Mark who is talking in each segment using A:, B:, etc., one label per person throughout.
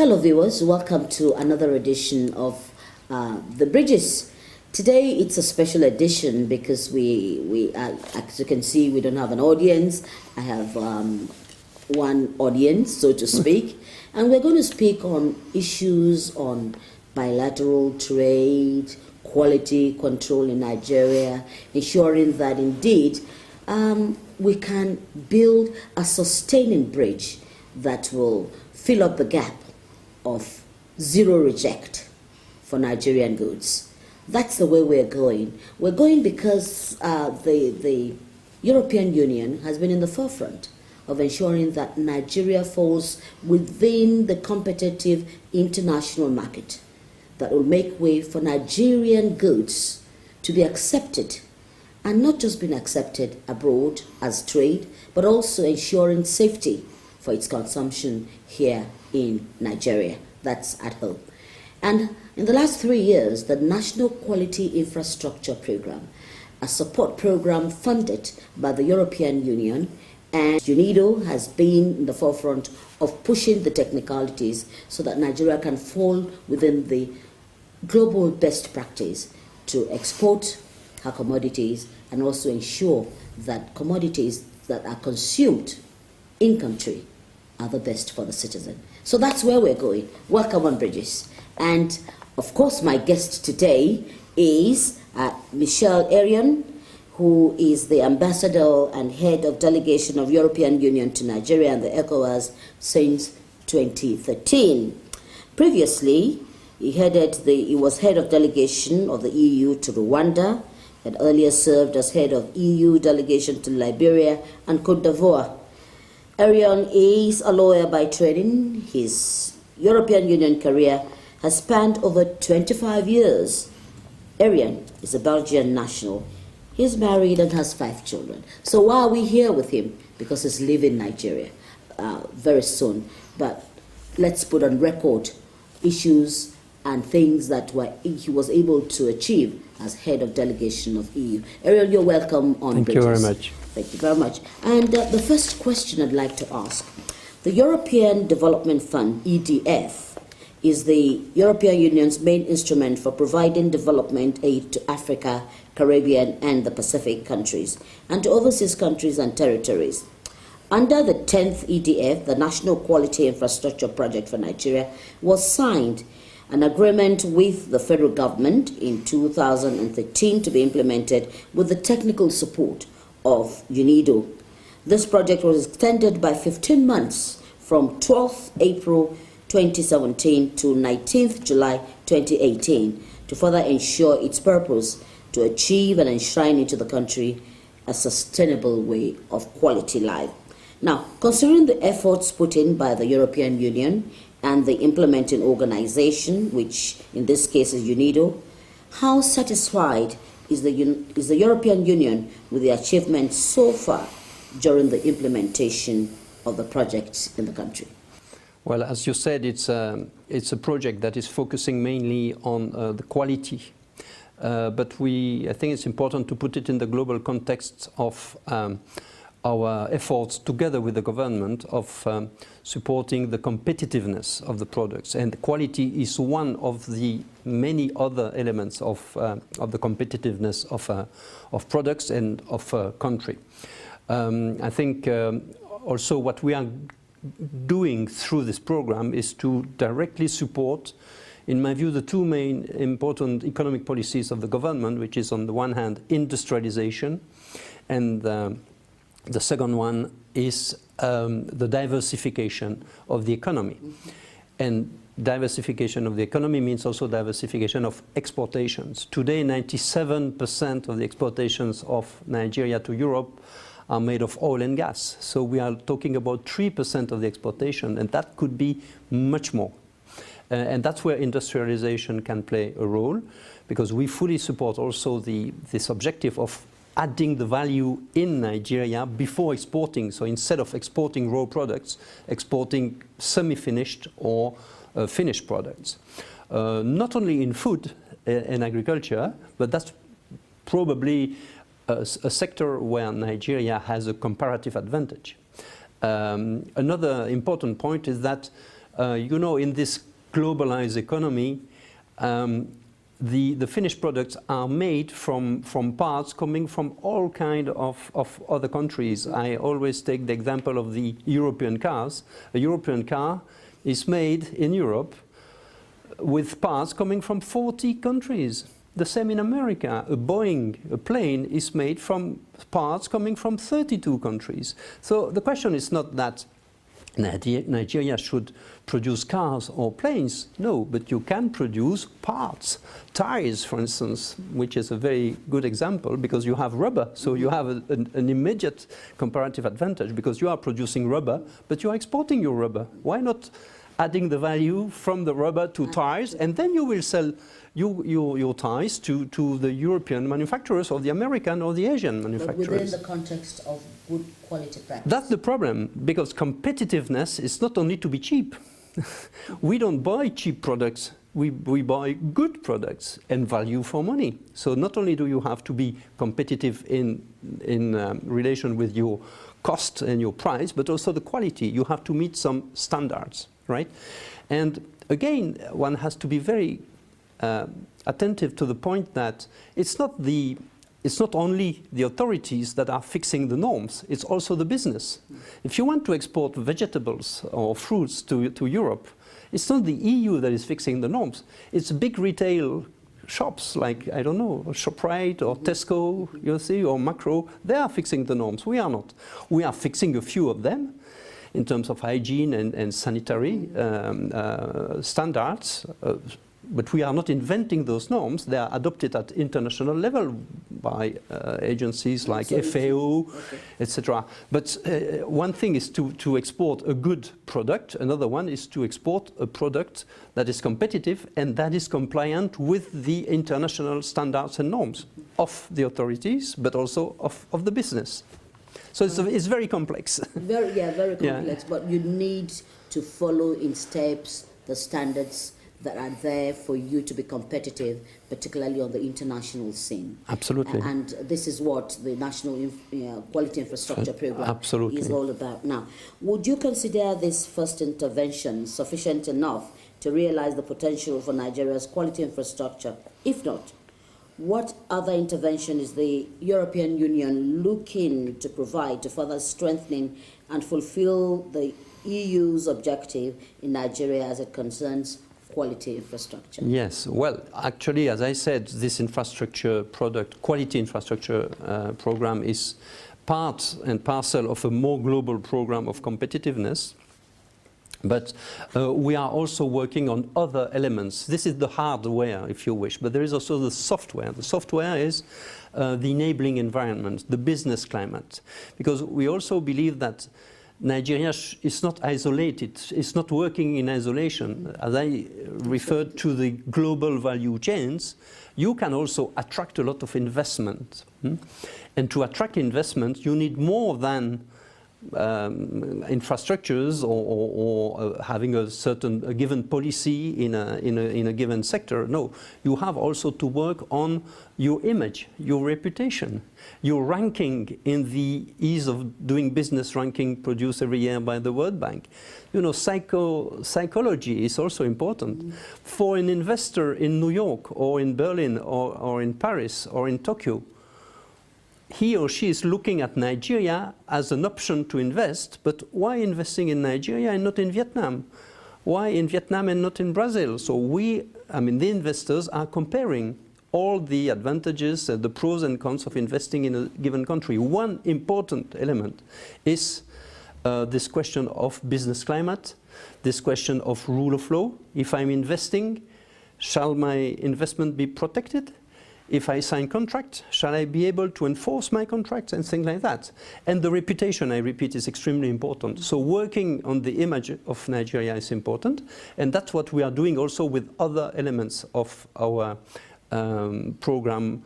A: Hello viewers, welcome to another edition of The Bridges. Today it's a special edition because we as you can see, we don't have an audience. I have one audience, so to speak, and we're going to speak on issues on bilateral trade, quality control in Nigeria, ensuring that indeed we can build a sustaining bridge that will fill up the gap of zero reject for Nigerian goods. That's the way we're going. We're going because the European Union has been in the forefront of ensuring that Nigeria falls within the competitive international market that will make way for Nigerian goods to be accepted, and not just being accepted abroad as trade, but also ensuring safety for its consumption here in Nigeria. That's at home. And in the last 3 years, the National Quality Infrastructure Program, a support program funded by the European Union, and UNIDO has been in the forefront of pushing the technicalities so that Nigeria can fall within the global best practice to export her commodities and also ensure that commodities that are consumed in country are the best for the citizen. So that's where we're going. Welcome on Bridges. And of course, my guest today is Michelle Arian, who is the ambassador and head of delegation of European Union to Nigeria and the ECOWAS since 2013. Previously, he was head of delegation of the EU to Rwanda, had earlier served as head of EU delegation to Liberia and Cote d'Ivoire. Arian is a lawyer by training. His European Union career has spanned over 25 years. Arian is a Belgian national. He's married and has 5 children. So why are we here with him? Because he's leaving Nigeria very soon. But let's put on record issues and things that he was able to achieve as head of delegation of EU. Arian, you're welcome on
B: Thank
A: Bridges.
B: you very much.
A: Thank you very much. And the first question I'd like to ask, the European Development Fund, EDF, is the European Union's main instrument for providing development aid to Africa, Caribbean, and the Pacific countries, and to overseas countries and territories. Under the 10th EDF, the National Quality Infrastructure Project for Nigeria, was signed an agreement with the federal government in 2013 to be implemented with the technical support of UNIDO. This project was extended by 15 months from 12th April 2017 to 19th July 2018 to further ensure its purpose to achieve and enshrine into the country a sustainable way of quality life. Now, considering the efforts put in by the European Union and the implementing organization, which in this case is UNIDO, how satisfied is the European Union with the achievements so far during the implementation of the projects in the country?
B: Well, as you said, it's a project that is focusing mainly on the quality, but I think it's important to put it in the global context of our efforts together with the government of supporting the competitiveness of the products, and quality is one of the many other elements of the competitiveness of products and of a country. I think also what we are doing through this program is to directly support, in my view, the 2 main important economic policies of the government, which is on the one hand industrialization, and the second one is the diversification of the economy. And diversification of the economy means also diversification of exportations. Today, 97% of the exportations of Nigeria to Europe are made of oil and gas. So we are talking about 3% of the exportation, and that could be much more. And that's where industrialization can play a role, because we fully support also this objective of adding the value in Nigeria before exporting. So instead of exporting raw products, exporting semi-finished or finished products. Not only in food and agriculture, but that's probably a sector where Nigeria has a comparative advantage. Another important point is that You know, in this globalized economy, the finished products are made from parts coming from all kind of other countries. I always take the example of the European cars. A European car is made in Europe with parts coming from 40 countries. The same in America. A Boeing, a plane, is made from parts coming from 32 countries. So the question is not that Nigeria should produce cars or planes. No, but you can produce parts. Tires, for instance, which is a very good example because you have rubber. So you have an immediate comparative advantage because you are producing rubber, but you are exporting your rubber. Why not adding the value from the rubber to tires, and then you will sell your tires to the European manufacturers or the American or the Asian manufacturers.
A: But within the context of good quality practice.
B: That's the problem, because competitiveness is not only to be cheap. We don't buy cheap products, we buy good products and value for money. So not only do you have to be competitive in relation with your cost and your price, but also the quality. You have to meet some standards, right? And again, one has to be very attentive to the point that it's not only the authorities that are fixing the norms, it's also the business. If you want to export vegetables or fruits to Europe, it's not the EU that is fixing the norms. It's big retail shops like, I don't know, ShopRite or Tesco, you see, or Makro. They are fixing the norms. We are not. We are fixing a few of them in terms of hygiene and sanitary standards. But we are not inventing those norms. They are adopted at international level by agencies like FAO, etc. But one thing is to export a good product. Another one is to export a product that is competitive and that is compliant with the international standards and norms of the authorities, but also of the business. So it's very complex.
A: Very complex. Yeah. But you need to follow in steps the standards that are there for you to be competitive, particularly on the international scene.
B: Absolutely.
A: And this is what the National Quality Infrastructure Program is all about. Now, would you consider this first intervention sufficient enough to realize the potential for Nigeria's quality infrastructure? If not, what other intervention is the European Union looking to provide to further strengthening and fulfill the EU's objective in Nigeria as it concerns quality infrastructure?
B: Yes, well, actually, as I said, this infrastructure product, quality infrastructure program is part and parcel of a more global program of competitiveness. But we are also working on other elements. This is the hardware, if you wish, but there is also the software. The software is the enabling environment, the business climate, because we also believe that Nigeria is not isolated, it's not working in isolation. As I referred to the global value chains, you can also attract a lot of investment. And to attract investment, you need more than infrastructures or having a given policy in a given sector. No, you have also to work on your image, your reputation, your ranking in the ease of doing business ranking produced every year by the World Bank. You know, psychology is also important. For an investor in New York or in Berlin or in Paris or in Tokyo, he or she is looking at Nigeria as an option to invest, but why investing in Nigeria and not in Vietnam? Why in Vietnam and not in Brazil? So the investors are comparing all the advantages, the pros and cons of investing in a given country. One important element is this question of business climate, this question of rule of law. If I'm investing, shall my investment be protected? If I sign contract, shall I be able to enforce my contracts and things like that? And the reputation, I repeat, is extremely important. So working on the image of Nigeria is important, and that's what we are doing also with other elements of our program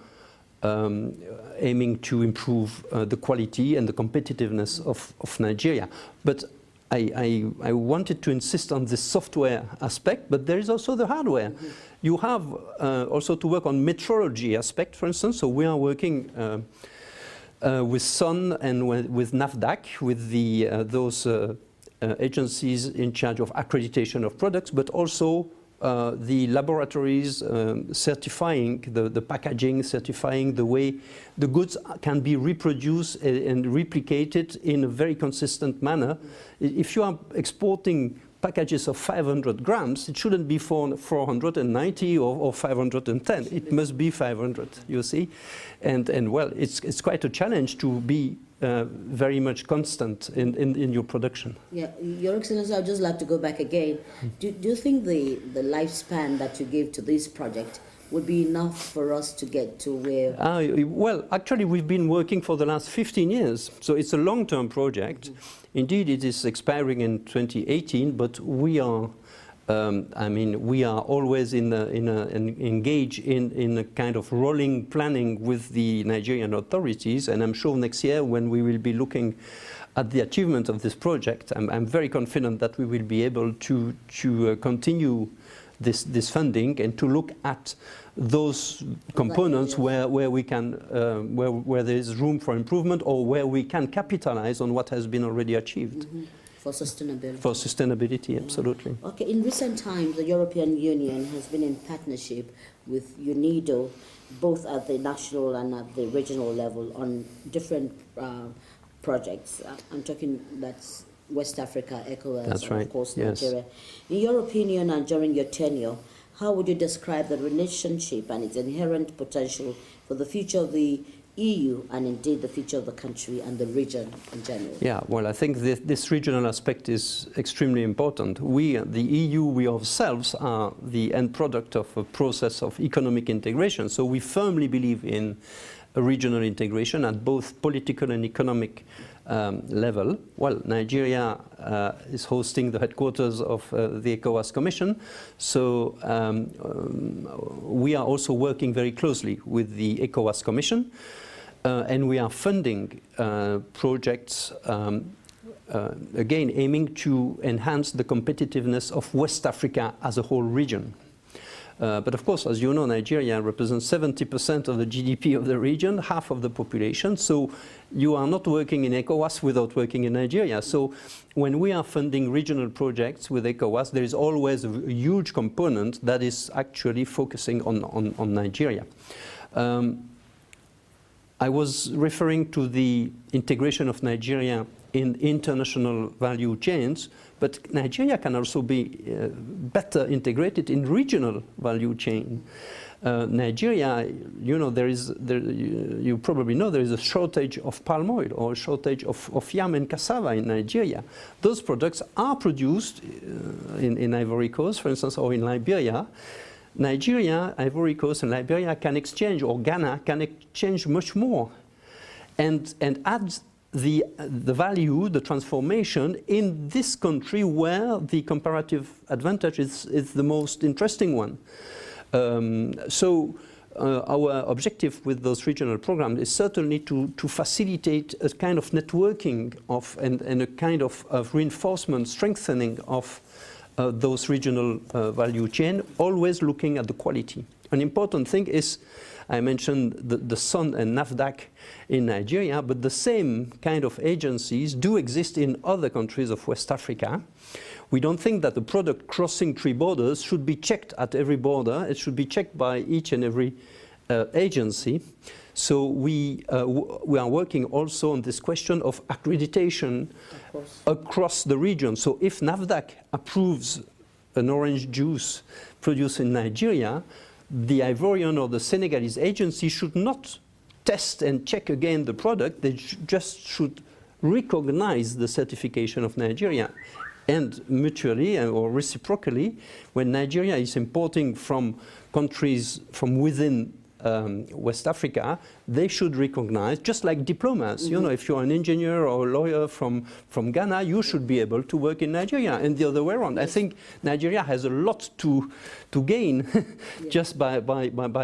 B: aiming to improve the quality and the competitiveness of Nigeria. But I wanted to insist on the software aspect, but there is also the hardware. You have also to work on metrology aspect, for instance. So we are working with SUN and with NAFDAC, with those agencies in charge of accreditation of products, but also the laboratories certifying the packaging, certifying the way the goods can be reproduced and replicated in a very consistent manner. If you are exporting packages of 500 grams, it shouldn't be 490 or 510. It must be 500, you see. And well, it's quite a challenge to be very much constant in your production.
A: Yeah, Your Excellency, I'd just like to go back again. Do you think the lifespan that you give to this project would be enough for us to get to where?
B: Well, actually, we've been working for the last 15 years, so it's a long-term project. Indeed, it is expiring in 2018, but we are, we are always engaged in a kind of rolling planning with the Nigerian authorities, and I'm sure next year when we will be looking at the achievement of this project, I'm very confident that we will be able to continue this funding and to look at those components where we can where there is room for improvement or where we can capitalize on what has been already achieved.
A: For sustainability.
B: For sustainability, absolutely.
A: Okay, in recent times, the European Union has been in partnership with UNIDO, both at the national and at the regional level, on different projects. I'm talking that's West Africa, ECOWAS,
B: That's right.
A: Of course,
B: yes.
A: Nigeria. In your opinion and during your tenure, how would you describe the relationship and its inherent potential for the future of the EU and indeed the future of the country and the region in general?
B: Yeah, well, I think this regional aspect is extremely important. We, the EU, we ourselves are the end product of a process of economic integration, so we firmly believe in a regional integration at both political and economic level. Well, Nigeria is hosting the headquarters of the ECOWAS Commission, so we are also working very closely with the ECOWAS Commission, and we are funding projects again aiming to enhance the competitiveness of West Africa as a whole region. But of course, as you know, Nigeria represents 70% of the GDP of the region, half of the population. So you are not working in ECOWAS without working in Nigeria. So when we are funding regional projects with ECOWAS, there is always a huge component that is actually focusing on Nigeria. I was referring to the integration of Nigeria in international value chains, but Nigeria can also be better integrated in regional value chain. Nigeria, you know, you probably know there is a shortage of palm oil or a shortage of yam and cassava in Nigeria. Those products are produced in Ivory Coast, for instance, or in Liberia. Nigeria, Ivory Coast, and Liberia can exchange, or Ghana can exchange much more, and add the value, the transformation in this country where the comparative advantage is the most interesting one. Our objective with those regional programs is certainly to facilitate a kind of networking of and a kind of reinforcement, strengthening of those regional value chain, always looking at the quality. An important thing is, I mentioned the SON and NAFDAC in Nigeria, but the same kind of agencies do exist in other countries of West Africa. We don't think that the product crossing 3 borders should be checked at every border. It should be checked by each and every agency. So we are working also on this question of accreditation across the region. So if NAFDAC approves an orange juice produced in Nigeria, the Ivorian or the Senegalese agency should not test and check again the product. They just should recognize the certification of Nigeria. And mutually or reciprocally, when Nigeria is importing from countries from within West Africa, they should recognize, just like diplomas. You know, if you're an engineer or a lawyer from Ghana, you should be able to work in Nigeria, and the other way around. I think Nigeria has a lot to gain just by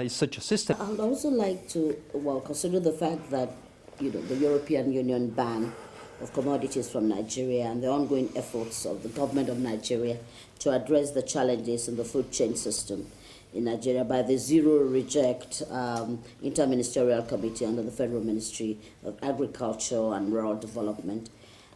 B: such a system.
A: I would also like to, consider the fact that, you know, the European Union ban of commodities from Nigeria and the ongoing efforts of the government of Nigeria to address the challenges in the food chain system in Nigeria by the Zero Reject Interministerial Committee under the Federal Ministry of Agriculture and Rural Development.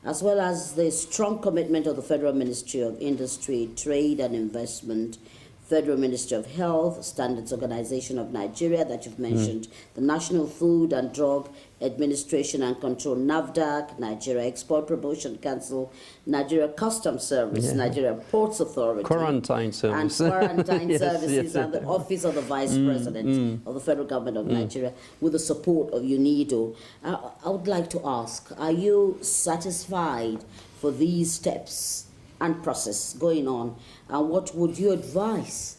A: as well as the strong commitment of the Federal Ministry of Industry, Trade and Investment, Federal Ministry of Health, Standards Organization of Nigeria that you've mentioned, the National Food and Drug Administration and Control, NAFDAC, Nigeria Export Promotion Council, Nigeria Customs Service, Nigeria Ports Authority,
B: Quarantine Service,
A: and Quarantine
B: Yes,
A: Services,
B: yes.
A: and the Office of the Vice President of the Federal Government of Nigeria, with the support of UNIDO. I would like to ask, are you satisfied for these steps and process going on? And what would you advise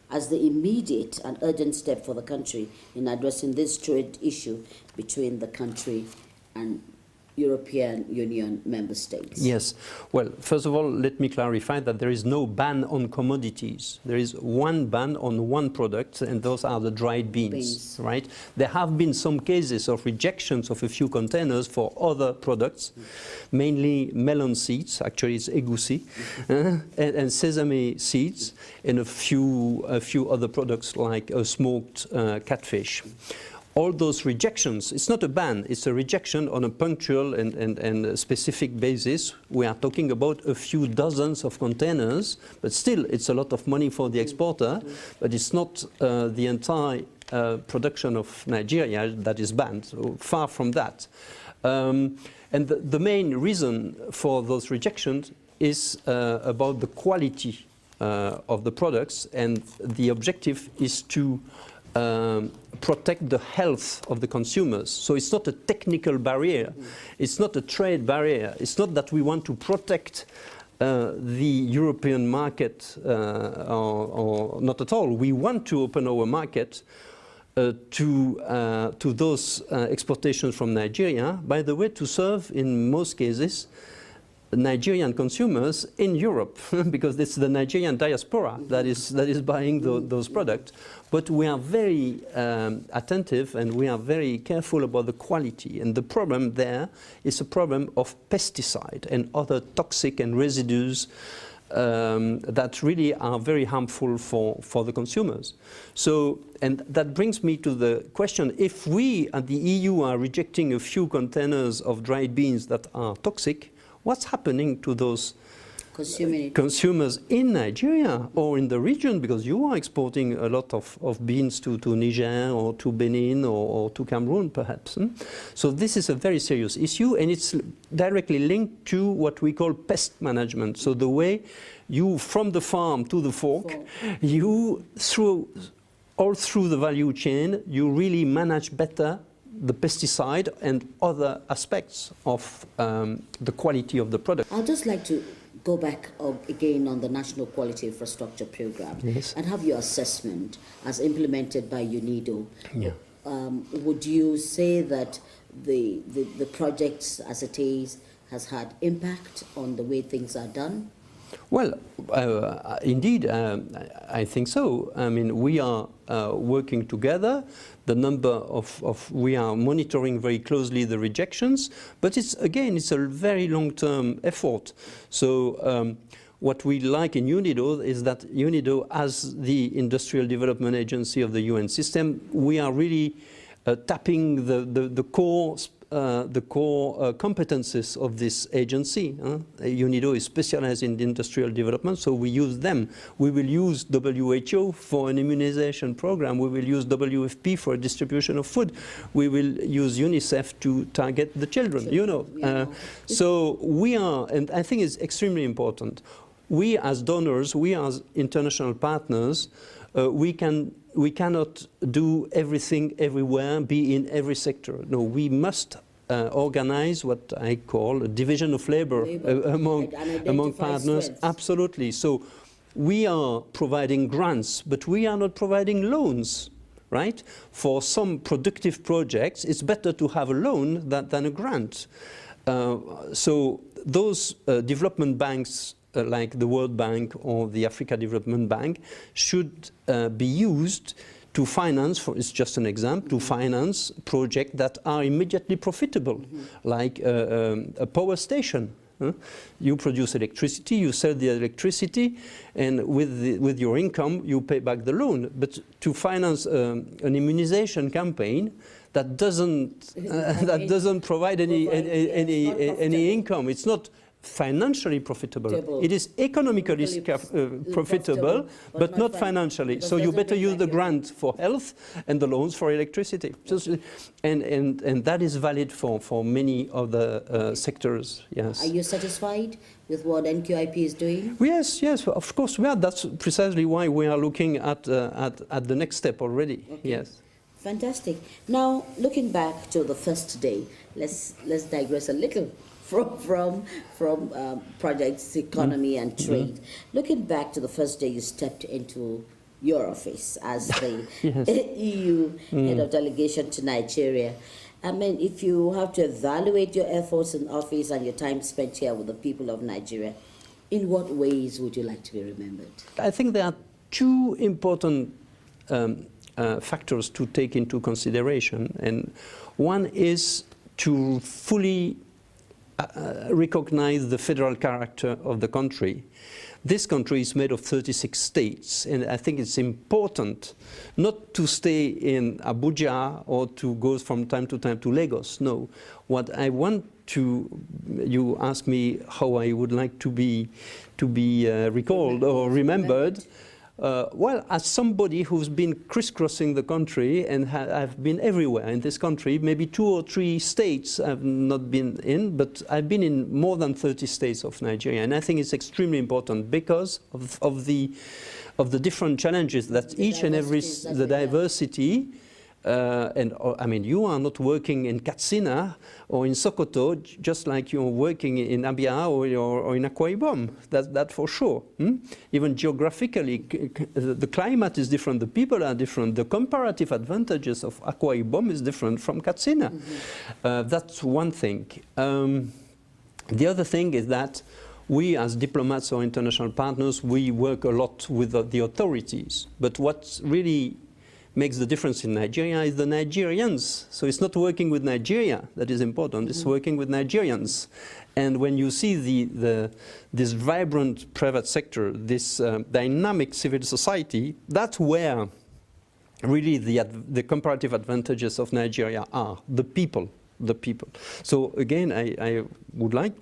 A: as the immediate and urgent step for the country in addressing this trade issue between the country and European Union member states?
B: Yes. Well, first of all, let me clarify that there is no ban on commodities. There is one ban on one product, and those are the dried beans. Right? There have been some cases of rejections of a few containers for other products, mainly melon seeds, actually it's egusi, and sesame seeds, and a few other products like smoked catfish. All those rejections, it's not a ban, it's a rejection on a punctual and specific basis. We are talking about a few dozens of containers, but still it's a lot of money for the exporter, but it's not the entire production of Nigeria that is banned, so far from that. And the main reason for those rejections is about the quality of the products, and the objective is to protect the health of the consumers. So it's not a technical barrier, it's not a trade barrier, it's not that we want to protect the European market or not at all. We want to open our market to those exportations from Nigeria, by the way, to serve in most cases Nigerian consumers in Europe, because it's the Nigerian diaspora that is buying those products. But we are very attentive and we are very careful about the quality. And the problem there is a problem of pesticide and other toxic and residues that really are very harmful for the consumers. So, and that brings me to the question, if we at the EU are rejecting a few containers of dried beans that are toxic, what's happening to those consumers in Nigeria or in the region? Because you are exporting a lot of beans to Niger or to Benin or to Cameroon, perhaps. So this is a very serious issue, and it's directly linked to what we call pest management. So the way you, from the farm to the fork, you, all through the value chain, you really manage better the pesticide and other aspects of the quality of the product.
A: I'd just like to go back again on the National Quality Infrastructure Program and have your assessment as implemented by UNIDO.
B: Yeah.
A: Would you say that the project as it is has had impact on the way things are done?
B: Well, indeed, I think so. I mean, we are working together. The number we are monitoring very closely the rejections, but it's a very long-term effort. So what we like in UNIDO is that UNIDO, as the Industrial Development Agency of the UN system, we are really tapping the core competences of this agency. UNIDO is specialized in industrial development, so we use them. We will use WHO for an immunization program. We will use WFP for distribution of food. We will use UNICEF to target the children, So we are, and I think it's extremely important, we as donors, we as international partners, we cannot do everything everywhere, be in every sector. No, we must organize what I call a division of labor among partners.
A: Strengths.
B: Absolutely. So we are providing grants, but we are not providing loans, right? For some productive projects, it's better to have a loan than a grant. So those development banks, like the World Bank or the Africa Development Bank, should be used to finance, it's just an example, to finance projects that are immediately profitable, like a power station. You produce electricity, you sell the electricity, and with your income, you pay back the loan. But to finance an immunization campaign, that doesn't provide any income. It's not financially profitable. It is economically profitable, but not financially. So you better use the grant for health and the loans for electricity. And that is valid for many other sectors. Yes.
A: Are you satisfied with what NQIP is doing?
B: Yes, of course we are. That's precisely why we are looking at the next step already. Okay. Yes.
A: Fantastic. Now, looking back to the first day, let's digress a little from projects, economy, and trade. Looking back to the first day you stepped into your office as the EU head of delegation to Nigeria. I mean, if you have to evaluate your efforts in office and your time spent here with the people of Nigeria, in what ways would you like to be remembered?
B: I think there are two important factors to take into consideration, and one is to fully recognize the federal character of the country. This country is made of 36 states, and I think it's important not to stay in Abuja or to go from time to time to Lagos. No, what I want to, you ask me how I would like to be recalled or remembered. Well, as somebody who's been crisscrossing the country and I've been everywhere in this country, maybe 2 or 3 states I've not been in, but I've been in more than 30 states of Nigeria, and I think it's extremely important because of the different challenges that each and every diversity. I mean, you are not working in Katsina or in Sokoto just like you're working in Abia or in Akwa Ibom. That for sure. Even geographically, the climate is different, the people are different, the comparative advantages of Akwa Ibom is different from Katsina. That's one thing. The other thing is that we as diplomats or international partners, we work a lot with the authorities. But what's really makes the difference in Nigeria is the Nigerians. So it's not working with Nigeria that is important, it's working with Nigerians. And when you see this vibrant private sector, this dynamic civil society, that's where really the comparative advantages of Nigeria are, the people. So again, I would like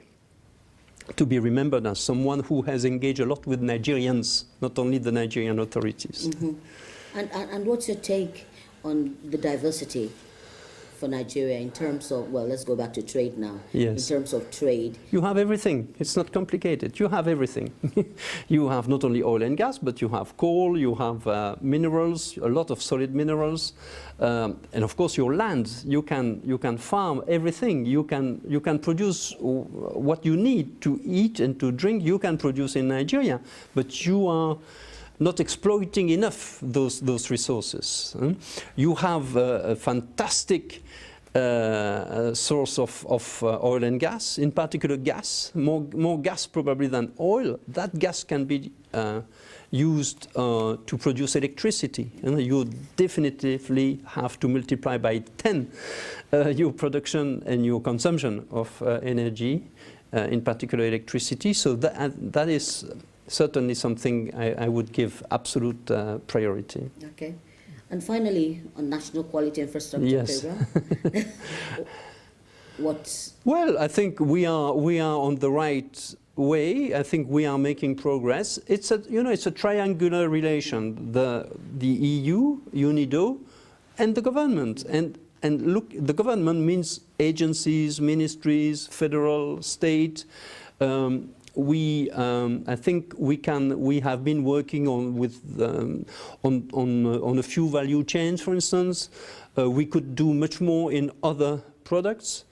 B: to be remembered as someone who has engaged a lot with Nigerians, not only the Nigerian authorities.
A: And what's your take on the diversity for Nigeria in terms of, well, let's go back to trade now.
B: Yes.
A: In terms of trade.
B: You have everything. It's not complicated. You have everything. You have not only oil and gas, but you have coal, you have minerals, a lot of solid minerals, and of course your land. You can farm everything. You can produce what you need to eat and to drink. You can produce in Nigeria, but you are not exploiting enough those resources. You have a fantastic source of oil and gas, in particular gas, more gas probably than oil. That gas can be used to produce electricity. And you definitively have to multiply by 10 your production and your consumption of energy, in particular electricity. So that is certainly something I would give absolute priority.
A: Okay. And finally, on National Quality Infrastructure Program. Well,
B: I think we are on the right way. I think we are making progress. It's a triangular relation, the EU, UNIDO, and the government. And look, the government means agencies, ministries, federal, state. I think we have been working on a few value chains, for instance. We could do much more in other products.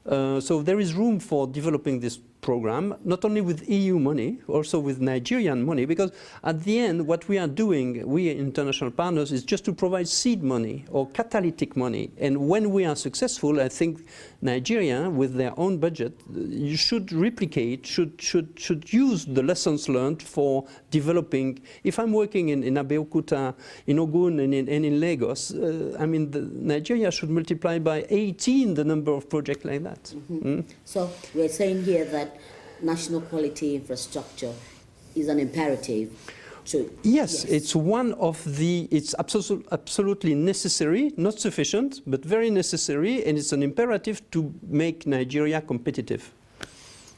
B: So there is room for developing this program, not only with EU money, also with Nigerian money, because at the end what we are doing, we international partners, is just to provide seed money or catalytic money. And when we are successful, I think Nigeria, with their own budget, you should replicate, should use the lessons learned for developing. If I'm working in Abeokuta, in Ogun, and in Lagos, I mean, Nigeria should multiply by 18 the number of projects like that.
A: So we're saying here that national quality infrastructure is an imperative. So,
B: Yes, it's one of the, it's absolutely necessary, not sufficient, but very necessary, and it's an imperative to make Nigeria competitive.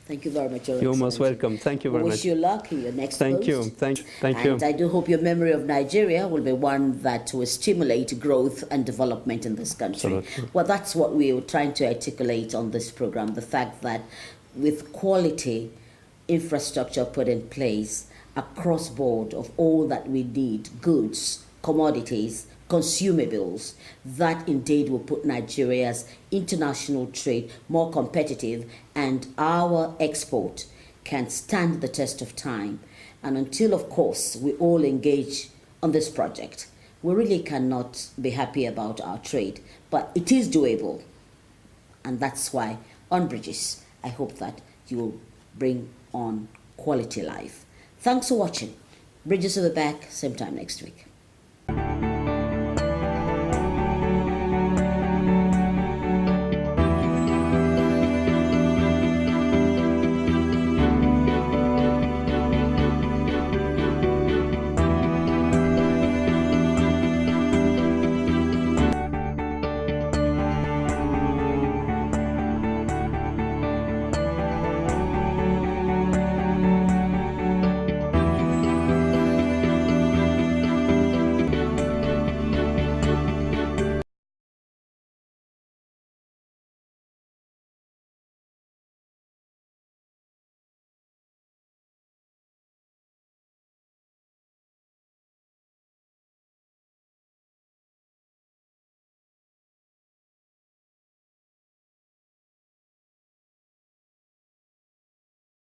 A: Thank you very much, Your
B: You're most
A: Excellency.
B: welcome. Thank you very
A: I
B: much.
A: wish you luck in your next
B: Thank you.
A: post.
B: Thank you.
A: And I do hope your memory of Nigeria will be one that will stimulate growth and development in this country.
B: Absolutely.
A: Well, that's what we were trying to articulate on this program, the fact that with quality infrastructure put in place across board of all that we need, goods, commodities, consumables, that indeed will put Nigeria's international trade more competitive, and our export can stand the test of time. And until, of course, we all engage on this project, we really cannot be happy about our trade. But it is doable. And that's why on Bridges, I hope that you will bring on quality life. Thanks for watching. Bridges will be back same time next week.